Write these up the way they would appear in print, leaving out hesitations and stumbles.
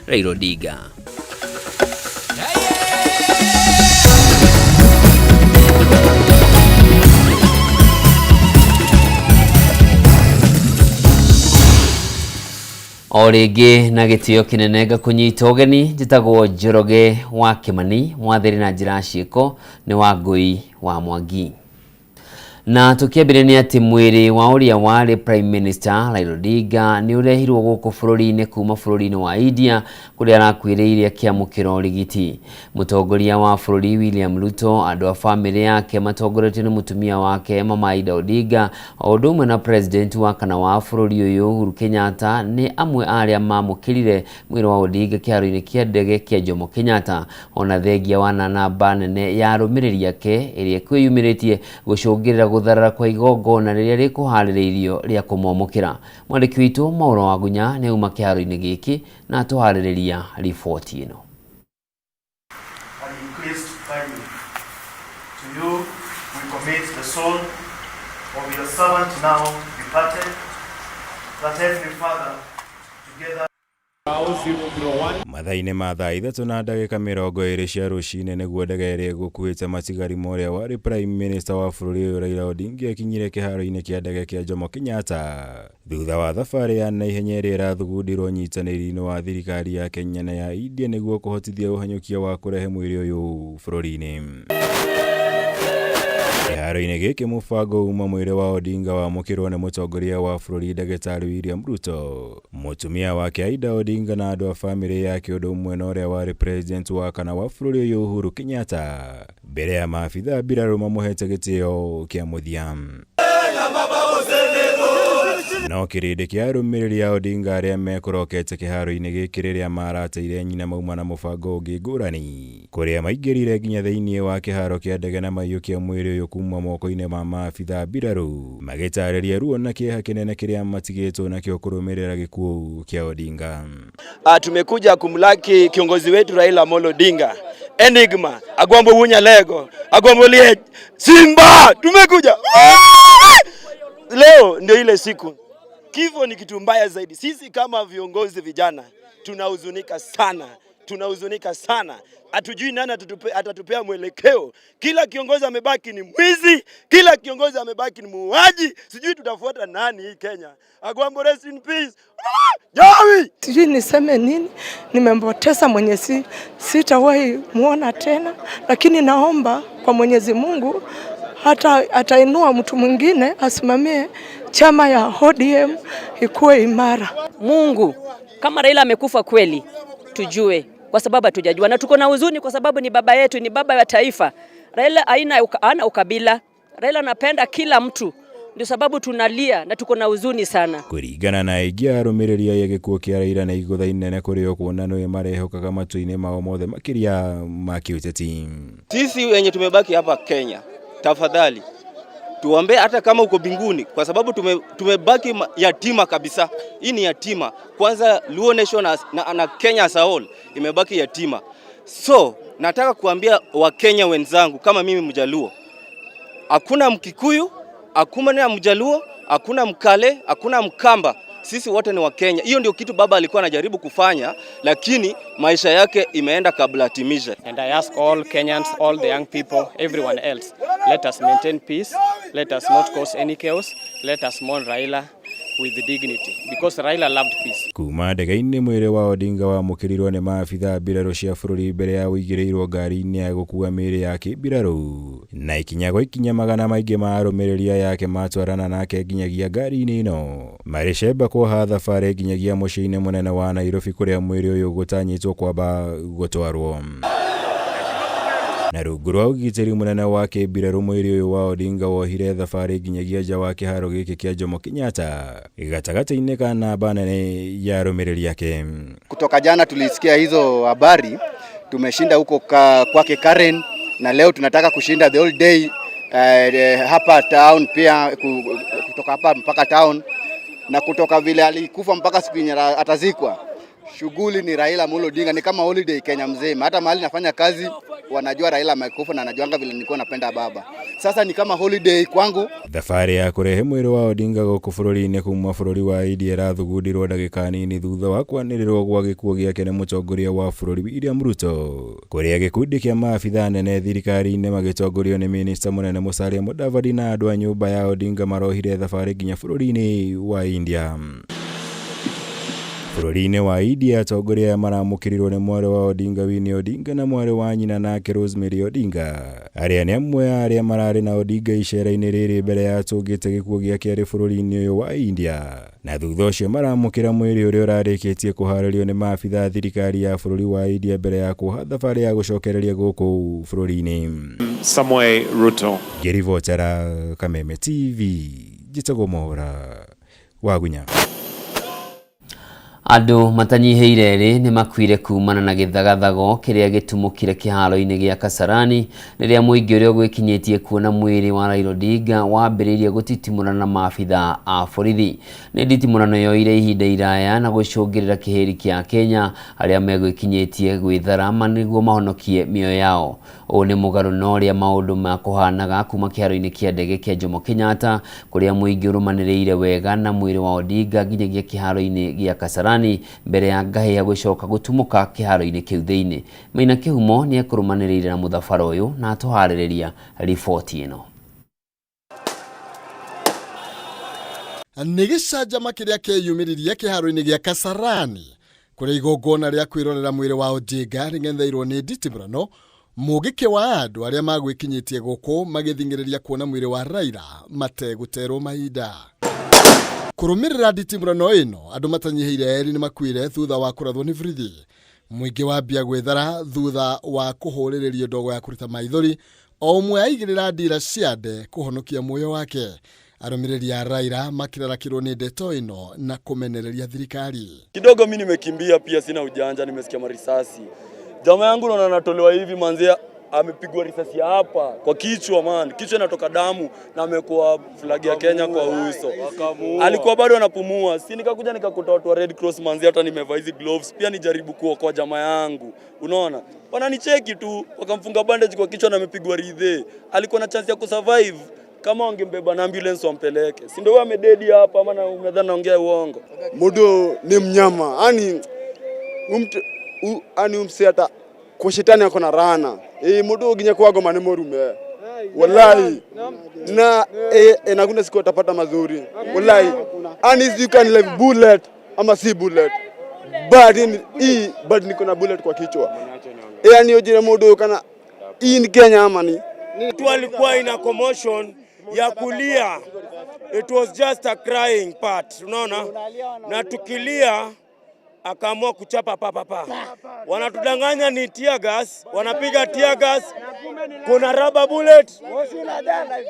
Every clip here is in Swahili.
Raila Odinga. Origi na gitio kinenega kunyita ugeni njitagwo Njoroge wa Kimani mwathiri na njira ciiko ni Wangui wa Mwangi. Na tukiambirania ati mwiri wa uria wari Prime Minister Raila Odinga ni urehirwo guku bururi-ini kuma bururi-ini wa India kuria arakwiriire akiamukira urigiti. Mutongoria wa bururi William Ruto, andu a family yake matongoretio ni mutumia wake Mama Raila Odinga, o umwe na president wa kana wa bururi uyu Uhuru Kenyatta ni amwe aria mamukirire mwiri wa Odinga kiaro-ini kia ndege kia Jomo Kenyatta, ona thengia wa namba nene ya arumiriri yake iria kwiyumiritie gucungirira gutharara kwa igongona riria rikuhaririirio ria kumomokera. Mwandiki witu Mauro wa Gunya ni uma kiaro-ini giki na tuhaririria ripoti ino. To you we commit the soul of your servant now departed, that Heavenly Father together mathaine ma thaa 3:20 cia ruciine niguo ndege iria gukuite matigari moria wari Prime Minister wa bururi Raila Odinga kinyire kiharo-ini kia ndege kia Jomo Kenyatta thutha wa thabari ya naihenya iria irathugundirwo nyitanĩri-inĩ wa thirikari ya Kenya na ya India niguo kuhotithia uhanyukia wa kurehe mwiri uyu bururi-ini. Kiharo-ini giki mubango uma mwiri wa Odinga wamukirwo ni mutongoria wa bururi Ndagĩtarĩ William Ruto, mutumia wake Raila Odinga na andu a family yake undu umwe na uria wari president wa kana wa bururi uyu Uhuru Kenyatta, mbere ya maabitha mbiraru mamuhete gitio kia muthia. No kirindi kia arumiriri ya Odinga aria mekurokete kiharo-ini giki riria marateire nyina mauma na mubango ungi ngurani kuria maingirire nginya thiini wa kiharo kia ndege na maiyukia mwiri uyu kuma moko-ini ma maabitha mbiraru magitariria ruo na kieha kinene kiria matigitwo nakio kurumirira gikuo kia Odinga. Tumekuja kumlaki kiongozi wetu Raila Odinga. Enigma, Agwambo Wunya Lego, Agwambo Liech, Simba, tumekuja. Leo ndio ile siku. Kifo ni kitu mbaya zaidi. Sisi kama viongozi vijana tunahuzunika sana. Hatujui nani atatupea mwelekeo. Kila kiongozi amebaki ni mwizi, kila kiongozi amebaki ni muuaji. Sijui tutafuata nani hii Kenya. Agwambo, rest in peace. Jawi! Sijui niseme nini, nimempoteza Mwenyezi, sitawahi muona tena, lakini naomba kwa Mwenyezi Mungu hata atainua mtu mwingine asimamie chama ya ODM ikuwe imara. Mungu, kama Raila amekufa kweli, tujue, kwa sababu hatujajua na tuko na huzuni kwa sababu ni baba yetu, ni baba wa taifa. Raila hana ukabila. Raila anapenda kila mtu. Ndio sababu tunalia na tuko na huzuni sana. Kuringana na igia arumiriria ya gikuo kia Raila na igutha inene kurio kuona no marehokaga matu-ini mao mothe makiria ma kiuteti. Sisi wenye tumebaki hapa Kenya, tafadhali tuombe hata kama uko binguni, kwa sababu tumebaki yatima kabisa. Hii ni yatima. Kwanza Luo Nation na Kenya as a whole imebaki yatima. So nataka kuambia Wakenya wenzangu kama mimi Mjaluo, hakuna Mkikuyu, hakuna Mjaluo, hakuna Mkale, hakuna Mkamba. Sisi wote ni Wakenya. Hiyo ndio kitu baba alikuwa anajaribu kufanya, lakini maisha yake imeenda kabla atimishe. And I ask all Kenyans, all the young people, everyone else, let us maintain peace, let us not cause any chaos, let us mourn Raila with dignity, because Raila loved peace. Kuma ndege-ini mwiri wa Odinga wa mukirirwo ni maabitha mbiraru cia bururi mbere ya uigirirwo ngari-ini ya gukua miri yake mbiraru, na ikinya magana maingi ma arumiriria yake matwarana nake nginyagia ngari-ini ino maricemba kuoha thabari nginyagia muciĩ-ini munene wa Nairobi kuria mwiri uyu gutanyitwo kwamba gutwarwo. Na rungu rwa ugitĩri munene wa kĩmbirarũ mwĩrĩ ũyũ wa Odinga wohire thabarĩ nginyagia nja wa kĩharo gĩkĩ kĩa Jomo Kenyatta gatagatĩ-inĩ ka namba nene ya arũmĩrĩri ake. Kutoka jana tulisikia hizo habari, tumeshinda huko kwake Karen, na leo tunataka kushinda the whole day hapa town pia, kutoka hapa mpaka town, na kutoka vile alikufa mpaka siku yenye atazikwa. Shughuli ni Raila Odinga, ni kama holiday Kenya mzima. Hata mahali nafanya kazi wanajua Raila amekufa na anajuanga vile nilikuwa napenda baba. Sasa ni kama holiday kwangu. Thabarĩ ya kũrehe mwĩrĩ wa Odinga gũkũ bũrũri-inĩ kuma bũrũri wa India ĩrathugundirwo ndagĩka nini thutha wa kwanĩrĩrwo gwa gĩkuũ gĩake nĩ mũtongoria wa bũrũri William Ruto, kũrĩa gĩkundi kĩa maabitha nene thirikari-inĩ magĩtongorio nĩ minista mũnene Musalia Mudavadi na andũ a nyũmba ya Odinga marohire thabarĩ nginya bũrũri-inĩ wa India. Bũrũri-inĩ wa India atongoria maramũkĩrirwo nĩ mwarĩ wa Odinga Winnie Odinga na mwarĩ wa nyina nake Rosemary Odinga, arĩa nĩ amwe arĩa mararĩ na Odinga icera-inĩ rĩrĩ mbere ya atũngĩte gĩkuũ gĩake arĩ bũrũri-inĩ ũyũ wa India, na thutha ũcio maramũkĩra mwĩrĩ ũrĩa ũrarĩkĩtie kũharĩrio nĩ maabitha thirikari ya bũrũri wa India mbere ya kuoha thabarĩ ya gũcokereria gũkũ bũrũri-inĩ. Samuel Ruto. Ngĩribotera Kameme TV, njĩtagwo Mohora Wagunya. Andũ matanyiheire erĩ nĩ makuire kumana na gĩthagathago kĩrĩa gĩtumũkire kĩharo-inĩ gĩa Kasarani rĩrĩa mũingĩ ũrĩa gwĩkinyĩtie kuona mwĩrĩ wa Raila Odinga wambĩrĩirie gũtitimũrana na maabitha a borithi. Nĩ nditimũrano yoire ihinda iraya na gũcũngĩrĩra kĩhĩri kĩa Kenya arĩa megwĩkinyĩtie gwĩthara nĩguo mahonokie mĩoyo yao. Ũũ nĩ mũgarũ na ũrĩa maũndũ makũhanaga kuma kĩharo-inĩ kĩa ndege kĩa Jomo Kenyatta kũrĩa mũingĩ ũrũmanĩrĩire wega na mwĩrĩ wa Odinga nginyagia kĩharo-inĩ gĩa Kasarani mbere ya ngahĩ ya gũcoka gũtumũka kĩharo-inĩ kĩu thĩinĩ. Maina Kĩhumo nĩ ekũrũmanĩrĩire na mũthabara ũyũ na atũharĩrĩria riboti ĩno. Nĩ gĩcanjama kĩrĩa kĩyumĩririe kĩharo-inĩ gĩa Kasarani kũrĩa igongona rĩa kwĩrorera mwĩrĩ wa Odinga rĩng'etheirwo nĩ nditimũrano, mũgĩkĩ wa andũ arĩa magwĩkinyĩtie gũkũ magĩthingĩrĩria kuona mwĩrĩ wa Raila mategũterwo mahinda. Kũrũmĩrĩra nditimũrano ĩno, andũ matanyiheire erĩ nĩ makuire thutha wa kũrathwo nĩ borithi. Mũingĩ wambia gwĩthara thutha wa kũhũrĩrĩrio ndogo ya kũruta maithori, o ũmwe aigĩrĩra ndira cia nde kũhonokia muoyo wake. Arũmĩrĩri a Raila makĩrarakĩrwo nĩ ndeto ĩno na kũmenereria thirikari. Kidogo mimi nimekimbia, pia sina ujanja, nimesikia marisasi. Jamaa yangu naona anatolewa hivi, manzia amepigwa risasi hapa kwa kichwa, man. Kichwa inatoka damu na amekuwa flag ya Kenya kwa uso. Alikuwa bado anapumua. Si nikakuja nikakuta watu wa Red Cross, manzi, hata nimevaa hizi gloves pia nijaribu kuokoa jamaa yangu. Unaona? Wananicheki tu, wakamfunga bandage kwa kichwa na amepigwa ridhe. Alikuwa na chance ya kusurvive kama wangembeba na ambulance wampeleke. Si ndio wewe amededi hapa, ama unadhani naongea uongo? Mudo ni mnyama. Ani umseata kwa shetani yako na rana. Mudo ginya kwa goma ni morume. Wallahi. Na nakuna siku utapata mazuri. Wallahi. And you can live bullet ama si bullet. But niko na bullet kwa kichwa. Yani ojira mudo kana in Kenya amani. Tu alikuwa ina commotion ya kulia. It was just a crying part, unaona? Na tukilia akaamua kuchapa papa. Wanatudanganya ni tear gas, wanapiga tear gas, kuna rubber bullet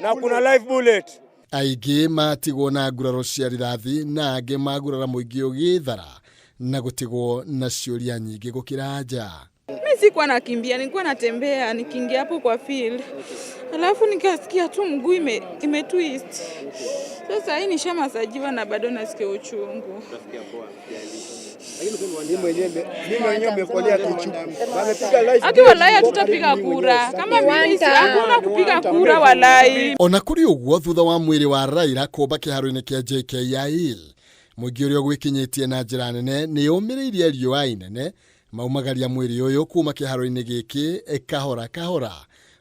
na kuna live bullet. Aingĩ matigwo na nguraro cia rithathi na angĩ magurara mũingĩ ũgĩthara na gũtigwo na ciũria nyingĩ gũkĩra nja. Mimi sikuwa nakimbia, nilikuwa natembea nikiingia hapo kwa field. Alafu nikasikia tu mguu imetwist. Sasa hii nishamasajiwa na bado nasikia uchungu. Akiwa walai tutapiga kura. Kama mimi hakuna kupiga kura walai. Ona kuri ũguo thutha wa mwĩrĩ wa Raila kũmba kĩharo-inĩ kĩa JKIA, mũingĩ ũrĩa gwĩkinyĩtie na njĩra nene nĩ ũmĩrĩirie riũa inene maumagaria mwĩrĩ ũyũ kuma kĩharo-inĩ gĩkĩ kahora kahora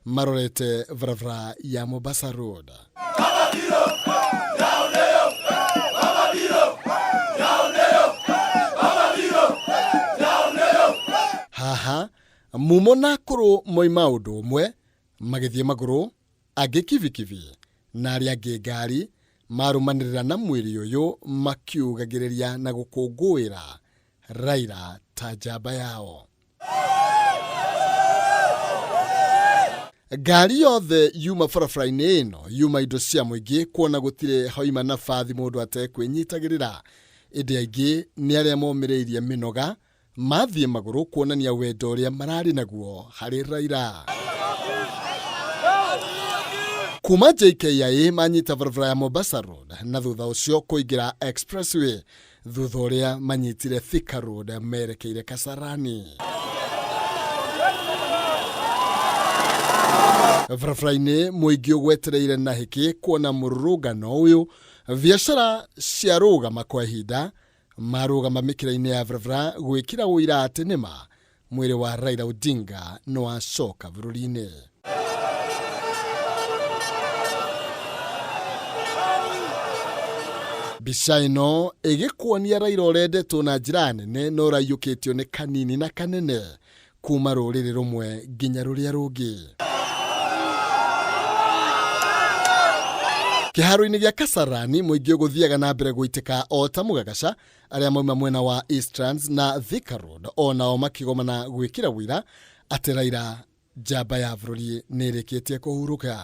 marorete barabara ya Mombasa Road. Haha mumo na kũrũ moima ũndũ ũmwe magĩthiĩ magũrũ, angĩ kibikibi na arĩa angĩ ngari marũmanĩrĩra na mwĩrĩ ũyũ makiugagĩrĩria na gũkũngũĩra Raila ta njamba yao. Ngari yothe yuma barabara-inĩ ĩno yuma indo cia mũingĩ kuona gũtirĩ hoima nabathi mũndũ atekwĩnyitagĩrĩra. Ĩndĩ aingĩ nĩ arĩa momĩrĩirie mĩnoga mathiĩ magũrũ kuonania wendo ũrĩa mararĩ naguo harĩ Raila. Kuma JKIA manyita barabara ya Mombasa Road na thutha ũcio kũingĩra Expressway thutha ũrĩa manyitire Thika Road merekeire Kasarani. Barabara-inĩ mũingĩ ũgwetereire na hĩkĩ kuona mũrũrũngano ũyũ, biacara ciarũgama kwa ihinda, marũgama mĩkĩra-inĩ ya barabara gwĩkĩra ũira atĩ nĩma mwĩrĩ wa Raila Odinga nĩ wacoka bũrũri-inĩ. Mbica ĩno ĩgĩkuonia Raila ũrendetwo na njĩra nene no ũraiyũkĩtio nĩ kanini na kanene kuma rũrĩrĩ rũmwe nginya rũrĩa rũngĩ. Kĩharo-inĩ gĩa Kasarani mũingĩ ũgũthiaga na mbere gũitĩka o ta mũgagaca, arĩa mauma mwena wa Eastlands na Thika Road onao makĩgomana gwĩkĩra wĩra atĩ Raila njamba ya bũrũri nĩ ĩrĩkĩtie kũhurũka.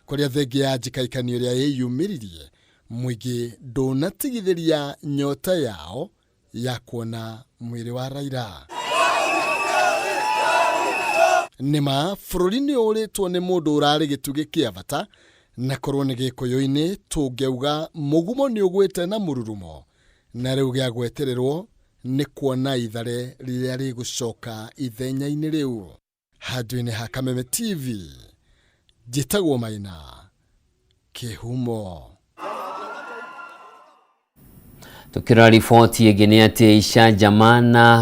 Kũrĩa thengia ya njikaikanio ĩrĩa yĩyumĩririe, mũingĩ ndũnatigithĩria nyota yao ya kuona mwĩrĩ wa Raila. Nĩma bũrũri nĩ ũrĩtwo nĩ mũndũ ũrarĩ gĩtugĩ kĩa bata, na korwo nĩ gĩkũyũ-inĩ tũngĩauga mũgumo nĩ ũgwĩte na mũrurumo, na rĩu gĩa gwetererwo nĩ kuona ithare rĩrĩa rĩgũcoka ithenya-inĩ rĩu. Handũ-inĩ ha Kameme TV, njĩtagwo Maina Kĩhumo. Tukira ripoti ĩngĩ nĩ atĩ icanjama na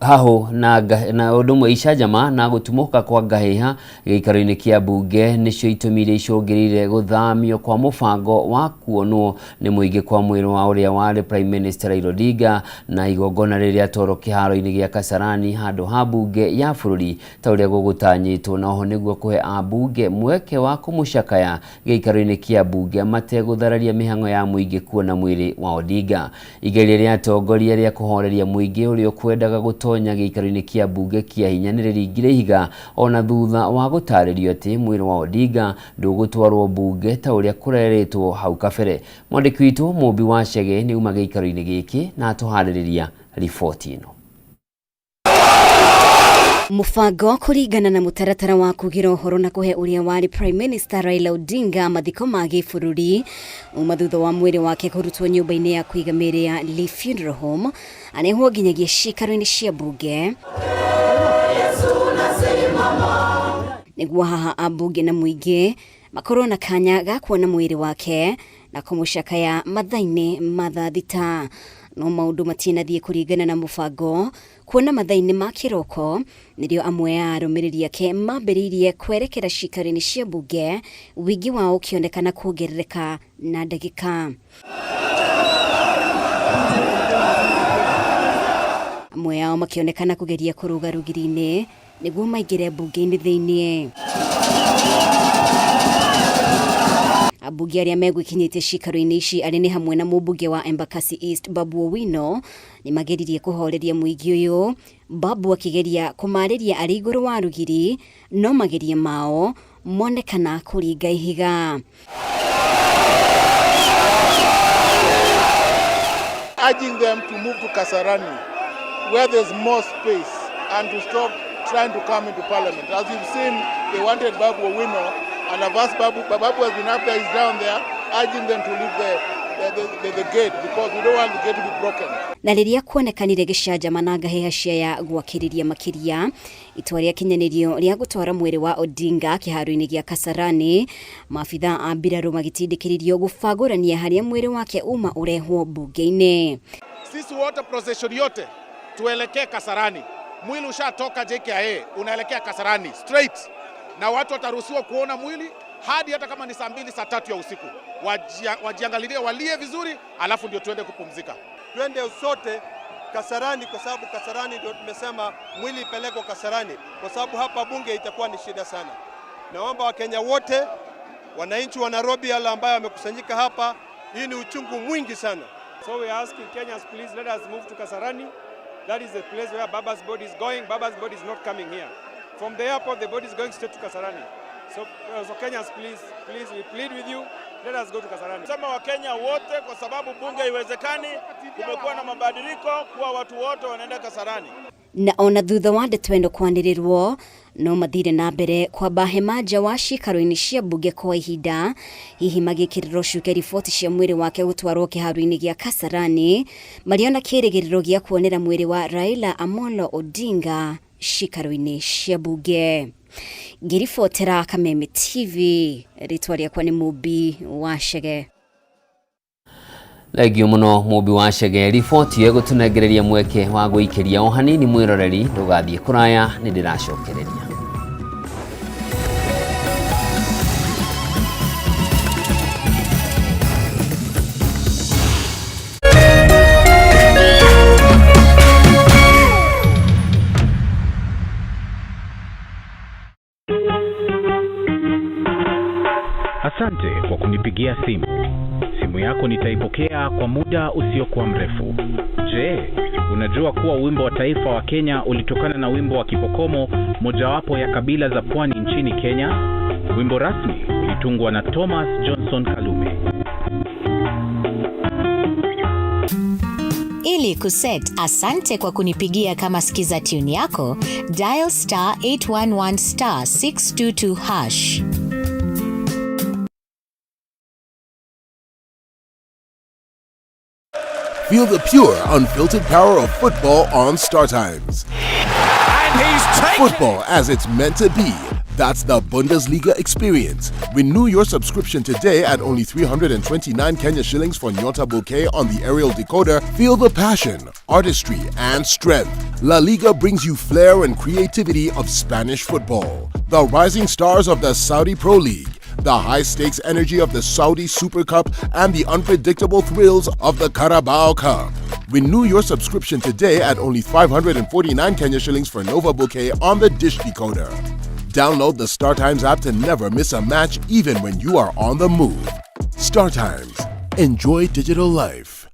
haho na ũndũ ũmwe icanjama na gũtumũka kwa ngahĩha gĩikaro-inĩ kĩa mbunge nĩcio itũmire icũngĩrĩire gũthamio kwa mũbango wa kuonwo nĩ mũingĩ kwa mwĩrĩ wa ũrĩa warĩ Prime Minister Raila Odinga na igongona rĩrĩa toro kĩharo-inĩ gĩa Kasarani handũ ha mbunge ya bũrũri ta ũrĩa gũgũtanyĩtwo, na oho nĩguo kũhe ambunge mweke wa kũmũcakaya gĩikaro-inĩ kĩa mbunge mategũthararia mĩhang'o ya mũingĩ kuona mwĩrĩ wa Odinga. Igeria rĩa atongoria rĩa kũhoreria mũingĩ ũrĩa kwendaga gũtonya gĩikaro-inĩ kĩa mbunge kĩa hinya nĩ rĩringire ihiga ona thutha wa gũtarĩrio atĩ mwĩrĩ wa Odinga ndũgũtwarwo mbunge ta ũrĩa kũrerĩtwo hau kabere. Mwandĩki witũ Mũmbi wa Chege nĩ uma gĩikaro-inĩ gĩkĩ na atũharĩrĩria riboti ĩno. Mũbango kũringana na mũtaratara wa kũgira ũhoro na kũhe ũrĩa warĩ Prime Minister Raila Odinga mathiko ma gĩbũrũri uma thutha wa mwĩrĩ wake kũrutwo nyũmba-inĩ ya kũiga mĩĩrĩ ya Lee Funeral Home anehwo nginyagia ciikaro-inĩ cia mbunge. Nĩguo haha ambunge na mũingĩ makorwo na kanya ga kuona mwĩrĩ wake na kũmũcakaya mathaa-inĩ ma thaa thita. No maũndũ matinathiĩ kũringana na mũbango, kuona mathaa-inĩ ma kĩroko nĩrĩo amwe ya arũmĩrĩri ake mambĩrĩirie kwerekera ciikaro-inĩ cia mbunge, wĩingĩ wao ũkĩonekana kuongerereka na ndagĩka. Amwe yao makĩonekana kũgeria kũrũga rũgiri-inĩ nĩguo maingĩre mbunge-inĩ thĩiniĩ. Ambunge arĩa megwĩkinyĩtie ciikaro-inĩ ici arĩ nĩ hamwe na mũmbunge wa Embakasi East Babu Owino nĩ mageririe kũhoreria mũingĩ ũyũ, Babu akĩgeria kũmarĩria arĩ igũrũ wa rũgiri, no mageria mao monekana kũringa ihiga. Urging them to move to Kasarani where there's more space and to stop trying to come into Parliament. As you've seen, they wanted Babu Owino, and I've asked Babu has been up there, he's down there, urging them to leave the gate because we don't want the gate to be broken. Na rĩrĩa kuonekanire gĩcanjama na ngahĩha cia gwakĩrĩria makĩria, itua rĩa kinyanĩrio rĩa gũtwara mwĩrĩ wa Odinga kĩharo-inĩ gĩa Kasarani, maabitha a mbirarũ magĩtindĩkĩrĩrio gũbagũrania harĩa mwĩrĩ wake uma ũrehwo mbunge-inĩ. Sisi wote procession yote tuelekee Kasarani. Mwili ushatoka JKIA, unaelekea Kasarani straight, na watu wataruhusiwa kuona mwili hadi hata kama ni saa 2 saa 3 ya usiku. Wajiangalilie, walie vizuri, alafu ndio tuende kupumzika. Twende sote Kasarani kwa sababu Kasarani ndio tumesema mwili ipelekwe Kasarani, kwa sababu hapa bunge itakuwa ni shida sana. Naomba Wakenya wote, wananchi wa Nairobi wale ambao wamekusanyika hapa, hii ni uchungu mwingi sana. So we are asking Kenyans, please let us move to Kasarani. That is the place where Baba's body is going. Baba's body is not coming here. From the airport, the body is going straight to Kasarani. So Kenyans, please, we plead with you, let us go to Kasarani. Sema Wakenya wote, kwa sababu bunge haiwezekani, kumekuwa na mabadiliko kuwa watu wote wanaenda Kasarani. Na ona thutha wa ndeto ĩno kwanĩrĩrwo, no mathire na mbere kwamba hema nja wa ciikaro-inĩ cia mbunge kwa ihinda, hihi magĩkĩrĩrwo cuke riboti cia mwĩrĩ wake gũtwarwo kĩharo-inĩ gĩa Kasarani, mariona kĩrĩgĩrĩro gĩa kuonera mwĩrĩ wa Raila Amolo Odinga ciikaro-inĩ cia mbunge. Ngiribotera Kameme TV, ritwa rĩakwa nĩ Mubi wa Shege. Legio muno Mubi wa Shege, riboti ye gutunegereria mweke wa guikeria o hanini mwiroreri ndugathie kuraya ni ndiracokereria. Asante kwa kunipigia simu. Simu yako nitaipokea kwa muda usiokuwa mrefu. Je, unajua kuwa wimbo wa taifa wa Kenya ulitokana na wimbo wa Kipokomo, mojawapo ya kabila za pwani nchini Kenya? Wimbo rasmi ulitungwa na Thomas Johnson Kalume. Ili kuset asante kwa kunipigia kama skiza tune yako, dial *811 *622#. Feel the pure, unfiltered power of football on Star Times. And he's taken Football as it's meant to be. That's the Bundesliga experience. Renew your subscription today at only 329 Kenya shillings for Nyota Bouquet on the aerial decoder. Feel the passion, artistry, and strength. La Liga brings you flair and creativity of Spanish football. The rising stars of the Saudi Pro League, the high-stakes energy of the Saudi Super Cup, and the unpredictable thrills of the Carabao Cup. Renew your subscription today at only 549 Kenya shillings for Nova Bouquet on the Dish Decoder. Download the Star Times app to never miss a match, even when you are on the move. Star Times. Enjoy digital life.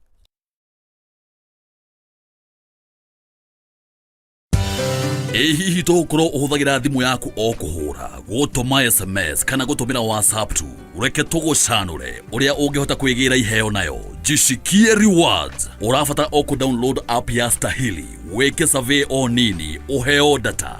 Hihi tokoro uhuthagira thimu yaku o kuhura, gutuma SMS kana gutumira WhatsApp tu. Ureke tugucanure uria ungihota kwigira iheo nayo. Jishikie rewards. Urafata o ku download app ya Stahili. Weke survey o nini, uheo data.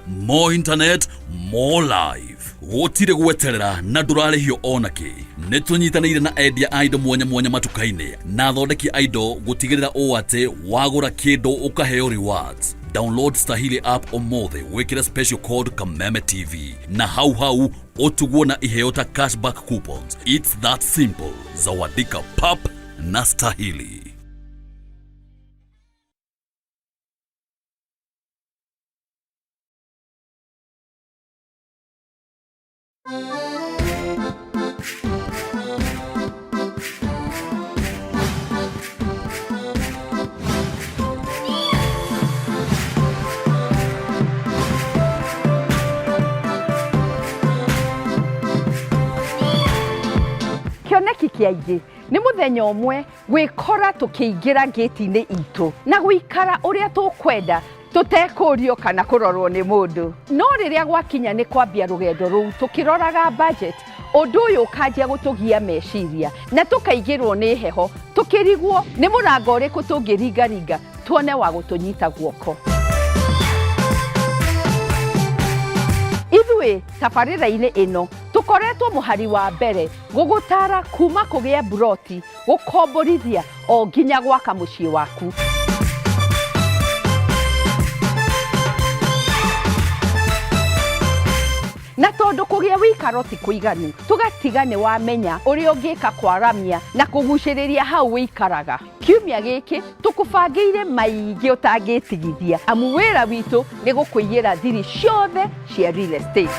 More internet, more life. Gutire gweterera na ndurarihio onake. Nitunyitanire na endia indo mwanya matukaine na thondeki indo gutigirira o ate wagura kindu ukaheo rewards. Download Stahili app omothe wekira special code Kameme TV na hau otuguo na iheota cashback coupons. It's that simple. Zawadika pap na Stahili. Kioneki kiaigi ni muthenya umwe gwikora tukiingira gate-ini itu na guikara uria tukwenda tutekurio kana kurorwo ni mundu. No riria gwakinya ni kwambia rugendo ruu tukiroraga budget, undu uyu ukanjia gutugia meciria na tukaigirwo ni heho, tukirigwo ni murango uriku tungiringaringa tuone wa gutunyita guoko. Ithuĩ tabarĩra-inĩ ĩno tukoretwo muhari wa mbere gugutara kuma kugia broti gukomborithia o nginya gwaka muciĩ waku. Na tondu kugia wikaro ti kuiganu, tugatiga ni wamenya uria ungika kwaramia na kuguciriria hau wikaraga. Kiumia giki tukubangiire maingĩ utangitigithia, amu wĩra witũ ni gũkũiyĩra thiri ciothe cia real estate.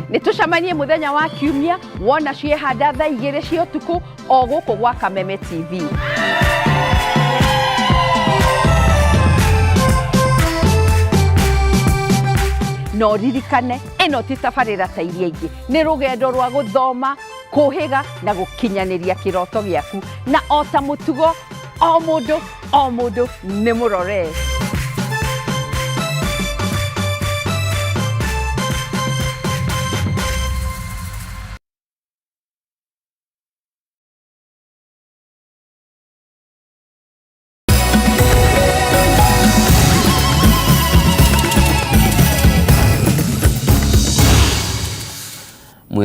Nitucamanie muthenya wa kiumia wona ciehanda thaa 2 cia utuku o gũkũ gwa Kameme TV. No ririkane eno ti tabarĩra ta iria ingĩ, nĩ rũgendo rwa gũthoma, kũhĩga na gũkinyanĩria kĩroto gĩaku, na o ta mũtugo o mũndũ nĩ mũrore.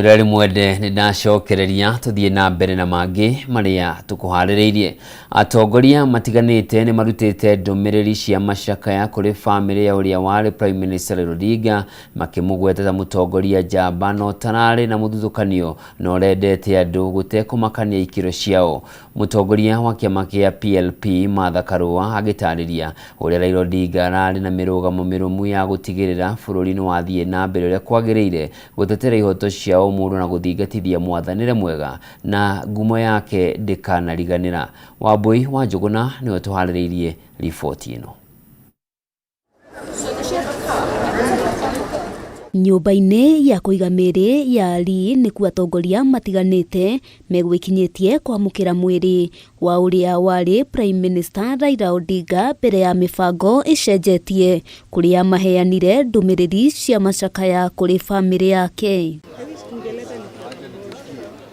mwirari mwende ni ndacokereria tuthie na mbere na mangi maria tukuharireirie. Atongoria matiganite ni marutite ndumiriri cia macakaya kuri family ya uria wari Prime Minister Raila Odinga makimugwetera mutongoria njamba no tarari na muthutukanio no rendete andu gutekumakania ikiro ciao. Mutongoria wa kiama kia PLP Martha Karua agitariria uria Raila Odinga arari na mirugamo mirumu ya gutigirira bururi ni wathie na mbere uria kwagiriire gutetera ihoto ciao mundu na guthingatithia mwathanire mwega na ngumo yake ndikanariganira. Wambui wa Njuguna niwe tuhaririirie riboti ino. Nyumba-inĩ ya kũiga mĩĩrĩ ya Ali nĩkuo atongoria matiganĩte megwĩkinyĩtie kwamũkĩra mwĩrĩ wa ũrĩa warĩ Prime Minister Raila Odinga mbere ya mĩbango ĩcenjetie kũrĩa maheanire ndũmĩrĩri cia macakaya kũrĩ famĩlĩ yake.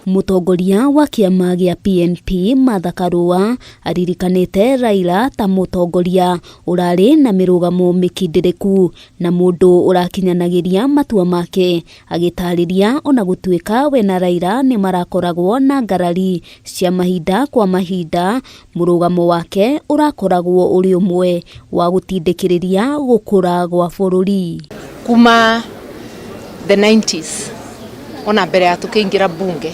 Mutongoria wa kiama gĩa PNP Martha Karua aririkanĩte Raila ta mutongoria urari na mirugamo mikindiriku na mundu urakinyanagĩria matua make, agĩtarĩria ona gũtuĩka we na Raila ni marakoragwo na ngarari cia mahinda kwa mahinda, murugamo wake urakoragwo uri umwe wa gũtindĩkĩrĩria gũkũra gwa bũrũri. Kuma the 90s ona mbere ya tukiingira bunge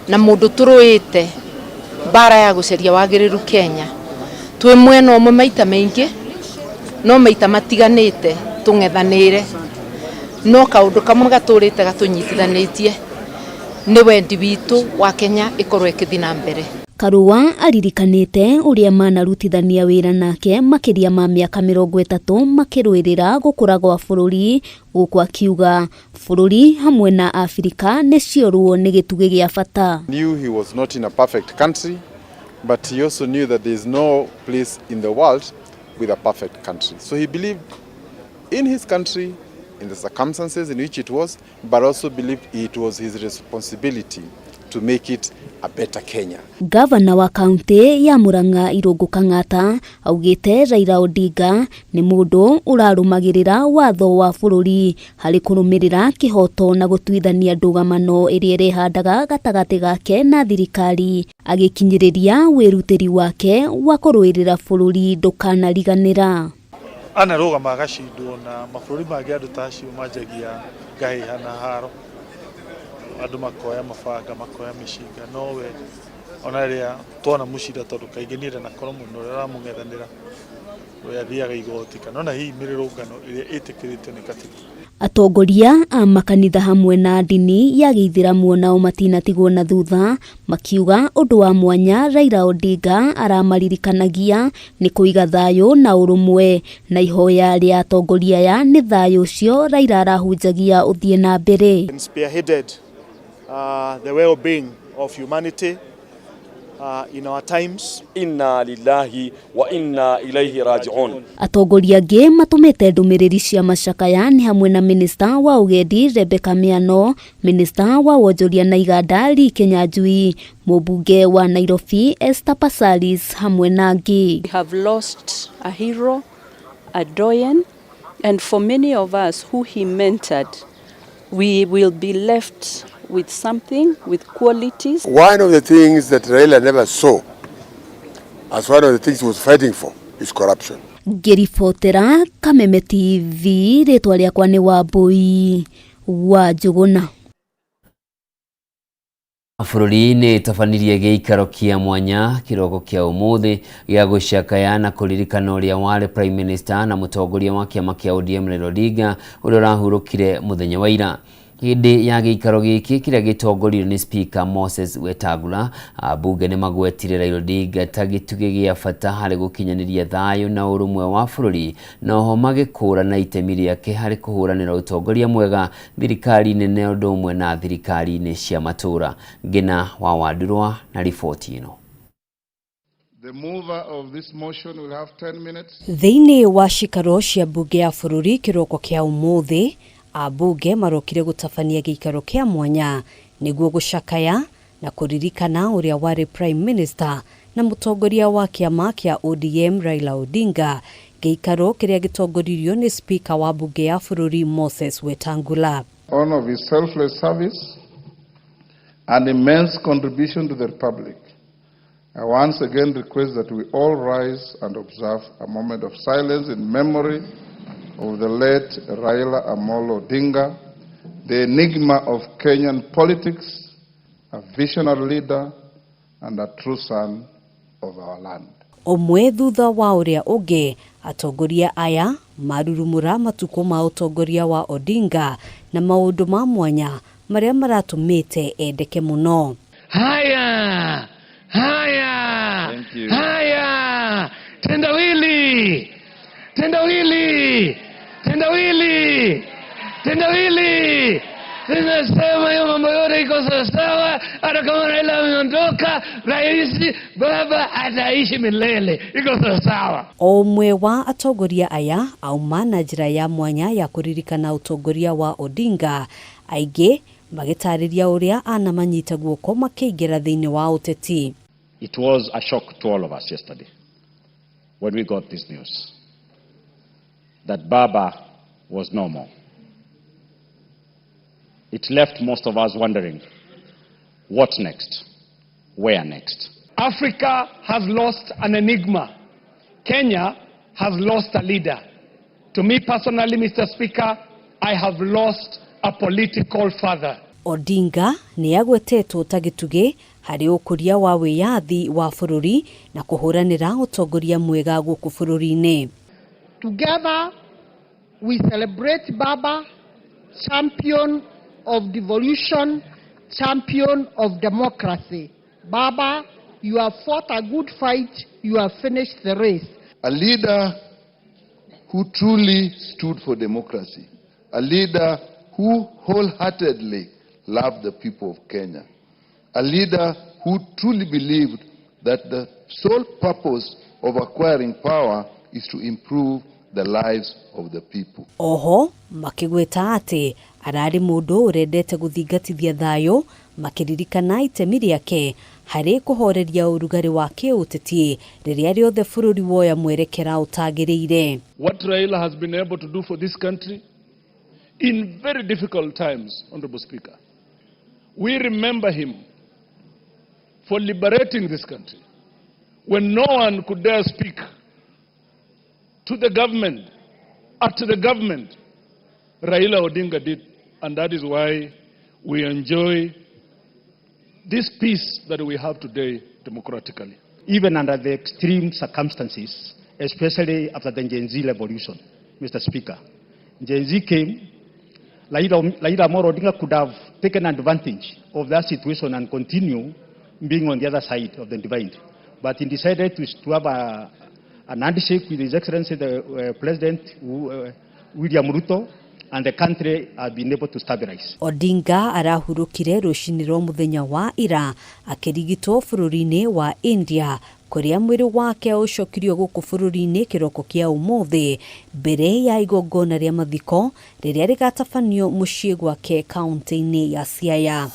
na mundu turuite bara ya guceria wagiriru Kenya twi mwena umwe maita maingi no maita matiganite tung'ethanire no kaundu kamwe gaturite gatunyitithanitie ni wendi witu wa Kenya ikorwo ikithina mbere. Karua aririkanĩte uria manarutithania wĩra nake makiria ma miaka 30 makirũĩrĩra gũkũra gwa bũrũri, gũkũ akiuga bũrũri hamwe na Afrika nĩciorwo nĩ gĩtugĩ gĩa bata. Knew he was not in a perfect country, but he also knew that there is no place in the world with a perfect country. So he believed in his country, in the circumstances in which it was, but also believed it was his responsibility to make it a better Kenya. Gavana wa kaunti ya Murang'a Irungu Kang'ata augite Raila Odinga ni mundu urarumagirira watho wa bũrũri hari kũrũmĩrĩra kihoto na gũtuithania ndũgamano iria irehandaga gatagati gake na thirikari, agikinyĩrĩria wĩrutĩri wake wa kũrũĩrĩra bũrũri ndũkanariganĩra. Anarũgama agacindwo na mabũrũri mangĩ andũ tacio manjagia ngahĩha na haro, andu makoya mabanga makoya mishinga nowe ona ria twana mucira tondu kaingĩ nire na koro muno ramung'ethanira we athiaga igoti kana na hii mirurungano iria itikirite ni katiba. Atongoria a makanitha hamwe na ndini ya Gĩithĩramu nao matinatigwo na thutha, makiuga ũndũ wa mwanya Raila Odinga aramaririkanagia ni kũiga thayũ na ũrũmwe, na ihoya rĩa atongoria ya nĩ thayũ ũcio Raila arahunjagia ũthiĩ na mbere. Spearheaded the well-being of humanity in our times. Inna lillahi wa inna ilaihi raji'un. Atongoria angĩ matumĩte ndũmĩrĩri cia macakaya ni hamwe na Minister wa Ugendi Rebecca Miano, Minister wa Wonjoria na Iganda Lee Kenyanjui, Mũmbunge wa Nairobi Esther Passaris hamwe na angĩ. We have lost a hero, a doyen, and for many of us who he mentored, we will be left with something, with qualities. One of the things that Raila never saw as one of the things he was fighting for is corruption. Ngĩribotera Kameme TV, rĩtwa rĩakwa nĩ Wambui wa Njuguna. Bũrũri nĩ tabanirie gĩikaro kĩa mwanya kĩroko kĩa ũmũthĩ gĩa gũcakaya na kũririkana ũrĩa warĩ Prime Minister na mũtongoria wa kĩama kĩa ODM Raila Odinga ũrĩa ũrahurũkire mũthenya wa ira. Hĩndĩ ya gĩikaro gĩkĩ kĩrĩa gĩtongorio nĩ Speaker Moses Wetangula, ambunge nĩ magwetire Raila Odinga ta gĩtugĩ gĩa bata harĩ gũkinyanĩria thayũ na ũrũmwe wa bũrũri, na oho magĩkũra na itemi rĩake harĩ kũhũranĩra ũtongoria mwega thirikari nene ũndũ ũmwe na thirikari-inĩ cia matũũra. Ngina wa Wandurwa na riboti ĩno. The mover of this motion will have 10 minutes. Thĩinĩ wa cikaro cia mbunge ya bũrũri kĩroko kĩa ũmũthĩ, ambunge marokire gũtabania gĩikaro kĩa mwanya nĩguo gũcakaya na kũririkana ũrĩa warĩ Prime Minister na mũtongoria wa kĩama kĩa ODM Raila Odinga, gĩikaro kĩrĩa gĩtongoririo nĩ Speaker wa mbunge ya bũrũri Moses Wetangula. On of his selfless service an immense contribution to the Republic. I once again request that we all rise and observe a moment of silence in memory of the late Raila Amolo Odinga, the enigma of Kenyan politics, a visionary leader and a true son of our land. Omwe thutha wa uria ungi atongoria aya marurumura matuko ma utongoria wa Odinga na maundu ma mwanya maria maratumite endeke muno. Haya tendawili tunasema hiyo mambo yote iko sawa. Hata kama Raila ameondoka, rais baba ataishi milele, iko sawa. Omwe wa atongoria aya auma na njira ya mwanya ya kuririkana utongoria wa Odinga, aige magitariria uria anamanyita guoko makiingira thiini wa uteti. It was a shock to all of us yesterday when we got this news that Baba was no more. It left most of us wondering, what next? Where next? Africa has lost an enigma. Kenya has lost a leader. To me personally, Mr. Speaker, I have lost a political father. Odinga ni agwetetwo ta gitugi hari ukuria wa wiyathi wa bururi na kuhuranira utongoria mwega guku bururi-ini. Together we celebrate Baba, champion of devolution, champion of democracy. Baba, you have fought a good fight, you have finished the race. A leader who truly stood for democracy, a leader who wholeheartedly loved the people of Kenya, a leader who truly believed that the sole purpose of acquiring power is to improve the lives of the people. Oho makigweta ati arari mundu urendete guthingatithia thayo makiririkana itemi riake hari kuhoreria urugari wake uteti riria riothe bururi woya mwerekera utagiriire. What Raila has been able to do for this country in very difficult times, Honorable Speaker. We remember him for liberating this country when no one could dare speak to the government, after the government, Raila Odinga did. And that is why we enjoy this peace that we have today democratically. Even under the extreme circumstances, especially after the Gen Z revolution, Mr. Speaker, Gen Z came, Raila Amolo Odinga could have taken advantage of that situation and continue being on the other side of the divide. But he decided to have an handshake with His Excellency the President William Ruto, and the country has been able to stabilize. Odinga arahurukire rushini rwa muthenya wa ira akirigitwo bururi-ini wa India kuria mwiri wake ucokirio guku bururi-ini kiroko kia umuthi mbere ya igongona ria mathiko riria rigatabanio mucii gwake kaunti-ini ya Siaya.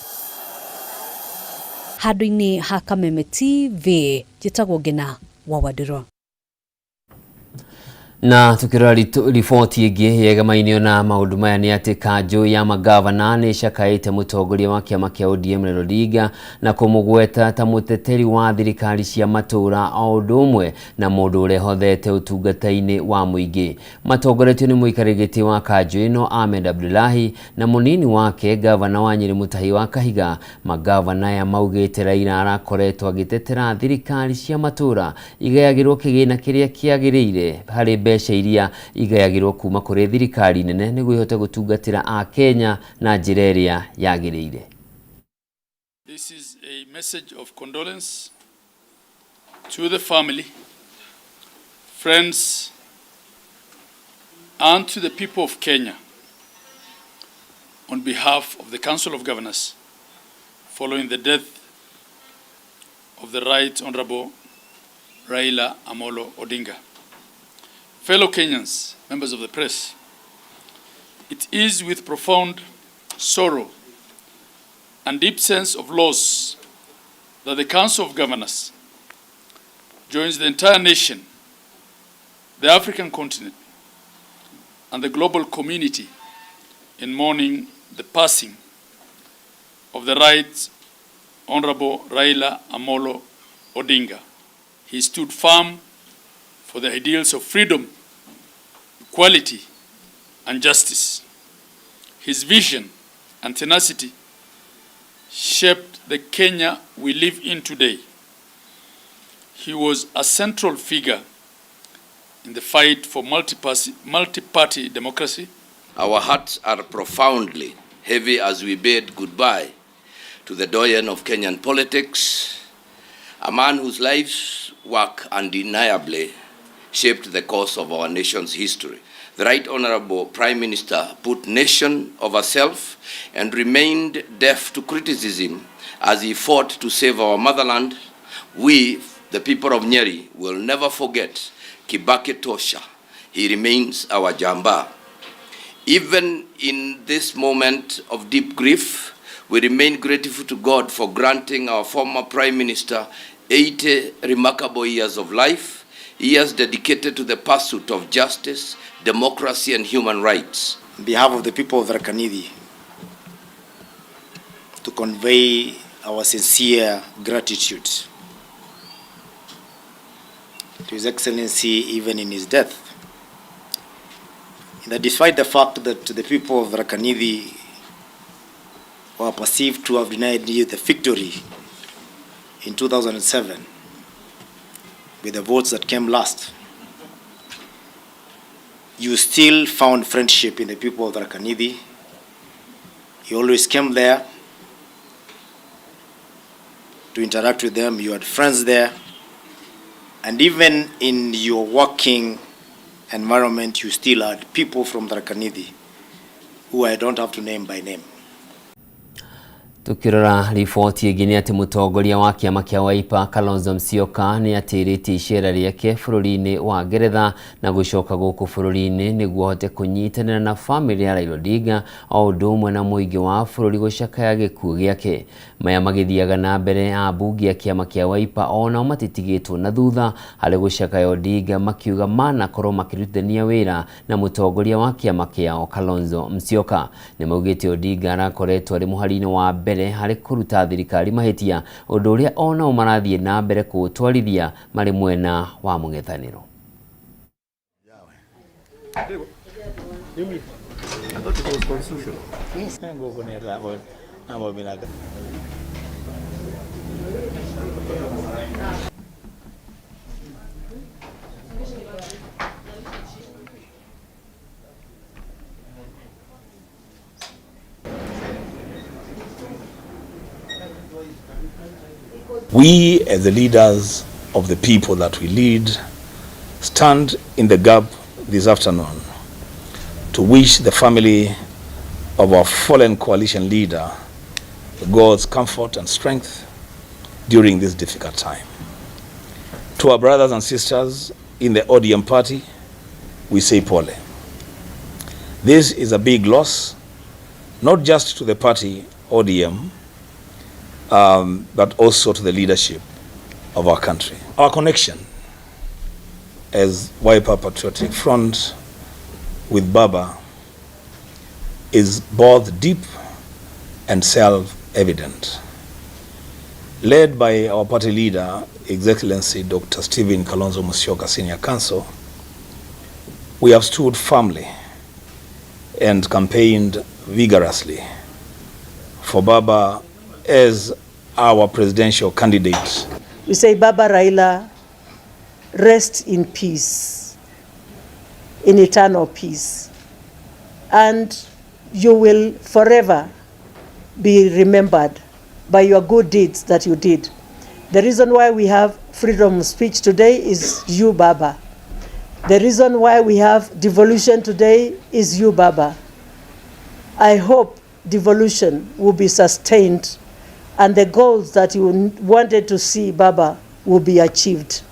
Handu-ini ha Kameme TV njitagwo Ngina wa Wadiro. Na tukirora riboti ingi yegamainio na maundu maya ni ati kanjo ya magavana ni cakaite mutongoria wa kiama kia ODM Raila Odinga na kumugweta ta muteteri wa thirikari cia matura o ndumwe na mundu urehothete utungata-ini wa muingi. Matongoretio ni muikarigiti wa kanjo ino Ahmed Abdullahi na munini wake gavana wa Nyeri Mutahi wa Kahiga. Magavana ya maugite Raila arakoretwo agitetera thirikari cia matura igayagirwo kigina kiria kiagiriire hari mbeca iria igayagirwo kuma kuri thirikari nene niguo ihote gutungatira a Kenya na njira iria yagiriire. This is a message of condolence to the family, friends, and to the people of Kenya on behalf of the Council of Governors following the death of the Right Honorable Raila Amolo Odinga. Fellow Kenyans, members of the press, it is with profound sorrow and deep sense of loss that the Council of Governors joins the entire nation, the African continent, and the global community in mourning the passing of the Right Honorable Raila Amolo Odinga. He stood firm for the ideals of freedom, equality, and justice. His vision and tenacity shaped the Kenya we live in today. He was a central figure in the fight for multi-party democracy. Our hearts are profoundly heavy as we bid goodbye to the doyen of Kenyan politics, a man whose life's work undeniably shaped the course of our nation's history. The Right Honorable Prime Minister put nation over self and remained deaf to criticism as he fought to save our motherland. We, the people of Nyeri, will never forget Kibaki Tosha. He remains our Jamba. Even in this moment of deep grief, we remain grateful to God for granting our former Prime Minister 80 remarkable years of life, years dedicated to the pursuit of justice, democracy, and human rights. On behalf of the people of Rakanidi, to convey our sincere gratitude to His Excellency even in his death. And that despite the fact that the people of Rakanidi were perceived to have denied you the victory in 2007 with the votes that came last, you still found friendship in the people of Rakanidi. You always came there to interact with them. You had friends there. And even in your working environment, you still had people from Rakanidi who I don't have to name by name. Tukirora riboti ĩngĩ nĩ atĩ mũtongoria wa kĩama kĩa Wiper Kalonzo Musyoka nĩ atĩrĩtie icera rĩake bũrũri-inĩ wa Ngeretha na gũcoka gũkũ bũrũri-inĩ nĩguo ahote kũnyitanĩra na famĩlĩ ya Raila Odinga o ũndũ ũmwe na mũingĩ wa bũrũri gũcakaya gĩkuũ gĩake. Maya magĩthiaga na mbere ambunge a kĩama kĩa Wiper onao matitigĩtwo na thutha harĩ gũcakaya Odinga, makiuga manakorwo makĩrutithania wĩra na mũtongoria wa kĩama kĩao Kalonzo Musyoka. Nĩmaugĩte Odinga arakoretwo arĩ mũhari-inĩ wa mbere harĩ kũruta thirikari mahĩtia, ũndũ ũrĩa onao marathiĩ na mbere kũũtwarithia marĩ mwena wa mũng'ethanĩro. We, as the leaders of the people that we lead, stand in the gap this afternoon to wish the family of our fallen coalition leader God's comfort and strength during this difficult time. To our brothers and sisters in the ODM party, we say pole. This is a big loss, not just to the party ODM, but also to the leadership of our country. Our connection as Wiper Patriotic Front with Baba is both deep and self-evident. Led by our party leader, His Excellency Dr. Stephen Kalonzo Musyoka, Senior Counsel, we have stood firmly and campaigned vigorously for Baba as our presidential candidate. We say, Baba Raila, rest in peace, in eternal peace, and you will forever be remembered by your good deeds that you did. The reason why we have freedom of speech today is you, Baba. The reason why we have devolution today is you, Baba. I hope devolution will be sustained and the goals that you wanted to see, Baba, will be achieved.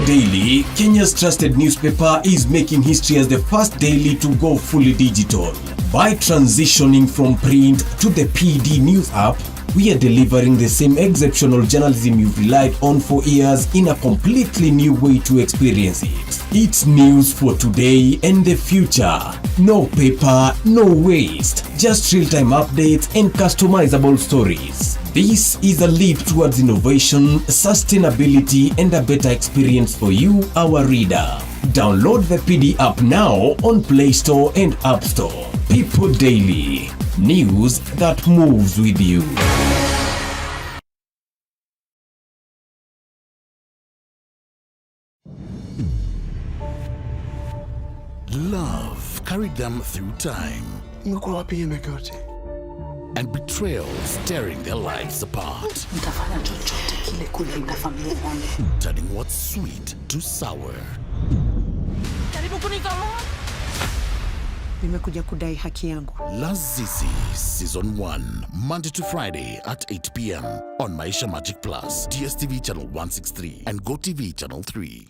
Daily, Kenya's trusted newspaper, is making history as the first daily to go fully digital. By transitioning from print to the PD News app, we are delivering the same exceptional journalism you've relied on for years in a completely new way to experience it. It's news for today and the future. No paper, no waste. Just real-time updates and customizable stories. This is a leap towards innovation, sustainability, and a better experience for you, our reader. Download the PD app now on Play Store and App Store. People Daily. News that moves with you. Love carried them through time. And betrayal tearing their lives apart. Turning what's sweet to sour. Nimekuja kudai haki yangu. Lazizi Season 1, Monday to Friday at 8 p.m. on Maisha Magic Plus, DSTV channel 163 and GoTV channel 3.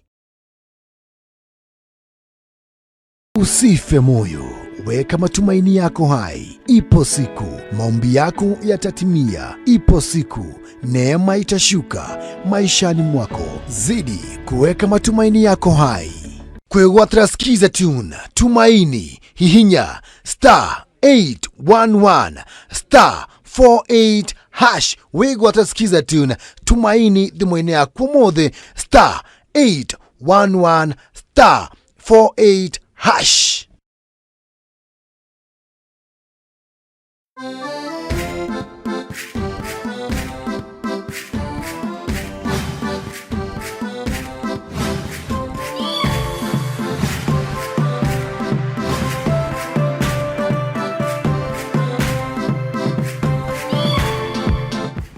Usife moyo, weka matumaini yako hai. Ipo siku, maombi yako yatatimia. Ipo siku, neema itashuka maishani mwako. Zidi kuweka matumaini yako hai. Kwegwatra skiza tune, tumaini, hihinya, *811, *48#. Wegwatra skiza tune, tumaini dhimwene ya kumodhe, *811, *48#.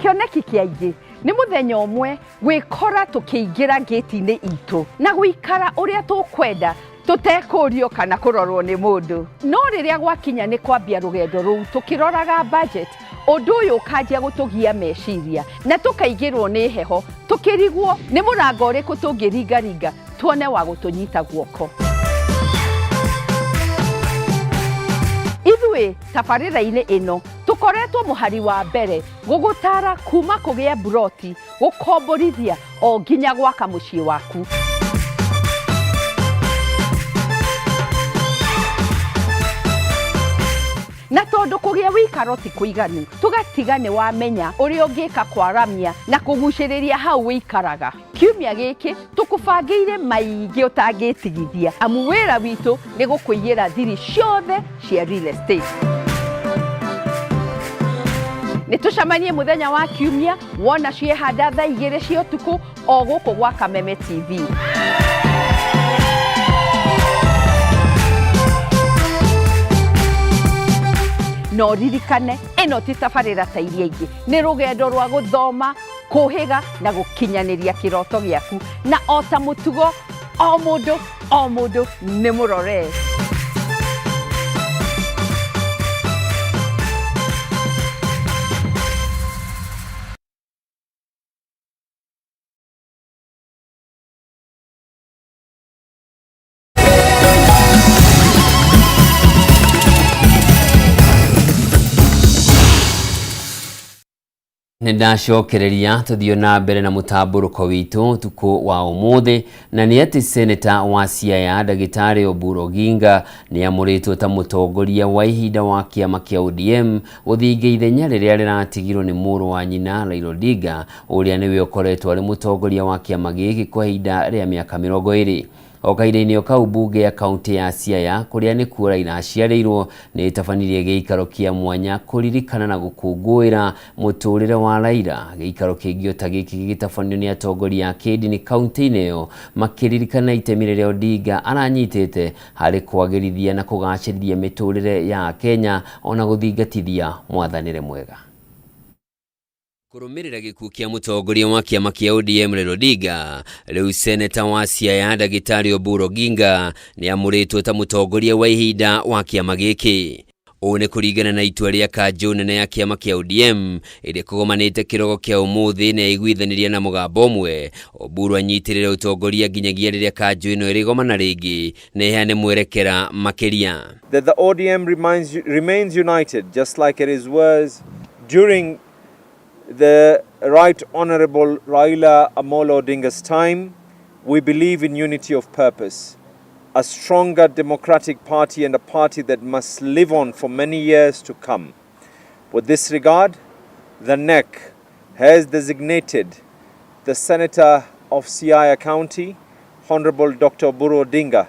Kioneki kiaigi ni muthenya umwe gwikora tukiingira gate-ini itu na guikara uria tukwenda tutekurio kana kurorwo ni mundu. No riria gwakinya ni kwambia rugendo ruu tukiroraga budget, undu uyu kanjia gutugia meciria na tukaigirwo ni heho, tukirigwo ni murango uriku tungiringaringa tuone wa gutunyita guoko. Ithuĩ tabarĩra-inĩ ĩno tukoretwo mũhari wa mbere gũgũtara kuma kũgĩa buroti gũkomborithia o nginya gwaka mũciĩ waku. Na tondu kugia wikaro ti kuiganu, tugatiga ni wamenya uri ungika kwaramia na kuguciriria hau wikaraga. Kiumia giki tukubangiire maingi utangitigithia, amu wira witu ni gukuigira thiri ciothe cia real estate. Nitucamanie muthenya wa kiumia wona ciehanda thaa 2 cia utuku o guku gwa Kameme TV. No ririkane eno ti tabarĩra ta iria ingĩ, nĩ rũgendo rwa gũthoma, kũhĩga na gũkinyanĩria kĩroto gĩaku, na o ta mũtugo o mũndũ nĩ mũrore. Nĩndacokereria tuthio na mbere na mũtamburuko witũ tuko wa umuthi, na nĩ ati seneta wa Siaya Ndagĩtarĩ Odinga nĩ amũrĩtwo ta mũtongoria wa ihinda wa kĩama kĩa ODM gũthingia ithenya rĩrĩa rĩratigirwo nĩ mũrũ wa nyina Raila Odinga, ũrĩa nĩwe ũkoretwo arĩ mũtongoria wa kĩama gĩkĩ kwa ihinda rĩa mĩaka 20. Okaire-inĩ kau bunge ya kaunti ya Siaya kuria nĩ kuo iraciarĩirwo nĩ tabanirie gĩikaro kĩa mwanya kũririkana na gũkũngũĩra mũtũrĩre wa Raila. Gĩikaro kĩngĩ ta gĩkĩ gĩgĩtabanio nĩ atongoria a kĩndini kaunti-inĩ ĩyo makĩririkana itemi rĩrĩa Odinga aranyitĩte harĩ kwagĩrithia na kũgacĩrithia mĩtũrĩre ya Kenya ona gũthingatithia mwathanĩre mwega. Kũrũmĩrĩra gĩkuũ kĩa mũtongoria wa kĩama kĩa ODM Raila Odinga, rĩu seneta wa Siaya Ndagĩtarĩ Odinga nĩ amũrĩtwo ta mũtongoria wa ihinda wa kĩama gĩkĩ. One kuringana na itua ria kanjo nene ya kiama kia ODM ire kugomanite kirogo kia umuthi na igwithaniria na mugambo umwe Oburu anyitirire utongoria nginyagia riria kanjo ino irigomana ringi na ihane mwerekera makiria. That the ODM remains united just like it was during the Right Honorable Raila Amolo Odinga's time. We believe in unity of purpose, a stronger democratic party and a party that must live on for many years to come. With this regard, the NEC has designated the Senator of Siaya County, Honorable Dr. Oburu Odinga,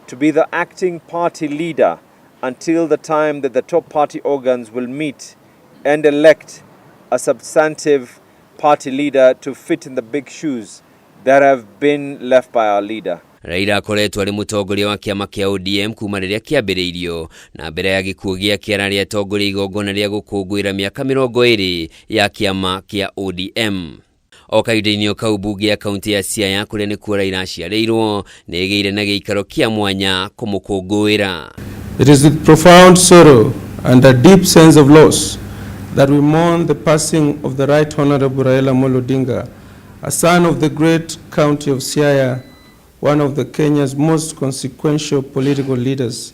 to be the acting party leader until the time that the top party organs will meet and elect a substantive party leader to fit in the big shoes that have been left by our leader. Raila akoretwo ari mutongoria wa kiama kia ODM kuma riria kiambiriirio na mbere ya gikuo giake arari atongoria igongona ria gukungwira miaka 20 ya kiama kia ODM. Okaidinio kau bunge ya kaunti ya Siaya kuria ni kuo Raila aciarirwo negeire na giikaro kia mwanya kumukungwira. It is with profound sorrow and a deep sense of loss that we mourn the passing of the Right Honorable Raila Amolo Odinga, a son of the great county of Siaya, one of the Kenya's most consequential political leaders,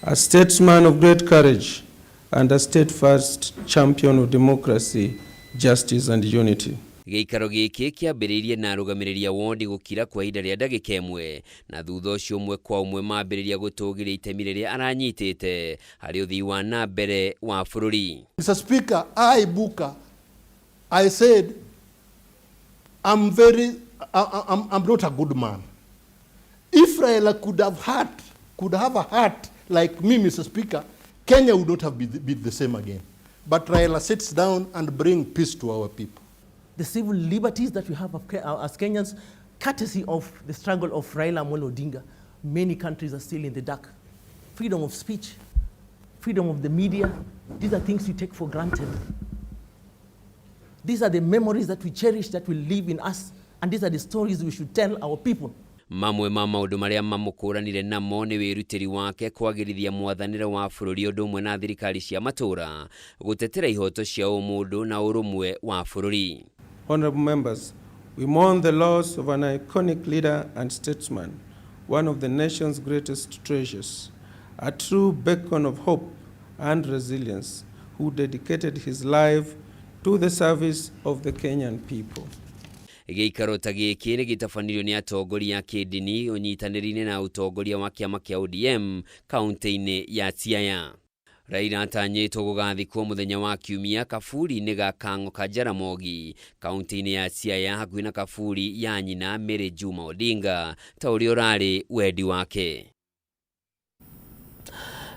a statesman of great courage, and a steadfast champion of democracy, justice and unity. Giikaro giki kiambiririe na arũgamĩrĩria wondi gukira kwa ihinda rĩa ndagĩka ĩmwe na thutha ũcio ũmwe kwa ũmwe mambĩrĩria gũtũgĩria itemi rĩrĩa aranyitĩte harĩ ũthii wa na mbere wa bũrũri. Mr. Speaker, I said I'm not a good man. If Raila could have a heart like me, Mr. Speaker, Kenya would not have been the same again. But Raila sits down and brings peace to our people. The civil liberties that we have as Kenyans, courtesy of the struggle of Raila Amolo Odinga, many countries are still in the dark. Freedom of speech, freedom of the media, these are things we take for granted. These are the memories that we cherish, that will live in us, and these are the stories we should tell our people. Mamwe ma maundu maria mamũkũranire namo ni wĩrutĩri wake kwagĩrithia mwathanĩre wa bũrũri ũndũ ũmwe na thirikari cia matũra gũtetera ihoto cia ũmũndũ na ũrũmwe wa bũrũri. Honorable members, we mourn the loss of an iconic leader and statesman, one of the nation's greatest treasures, a true beacon of hope and resilience, who dedicated his life to the service of the Kenyan people. Giikaro ta giki ni gitafanirio ni atongoria ya kidini unyitanĩri-inĩ na utongoria wa kiama kia ODM kaunti-inĩ ya Siaya. Raila atanyĩtwo gũgathikwo mũthenya wa Kiumia kaburi-inĩ ga Kang'o ka Jaramogi kaunti-inĩ ya Siaya hakuhĩ na kaburi ya nyina Mary Juma Odinga ta ũrĩa ũrarĩ wendi wake.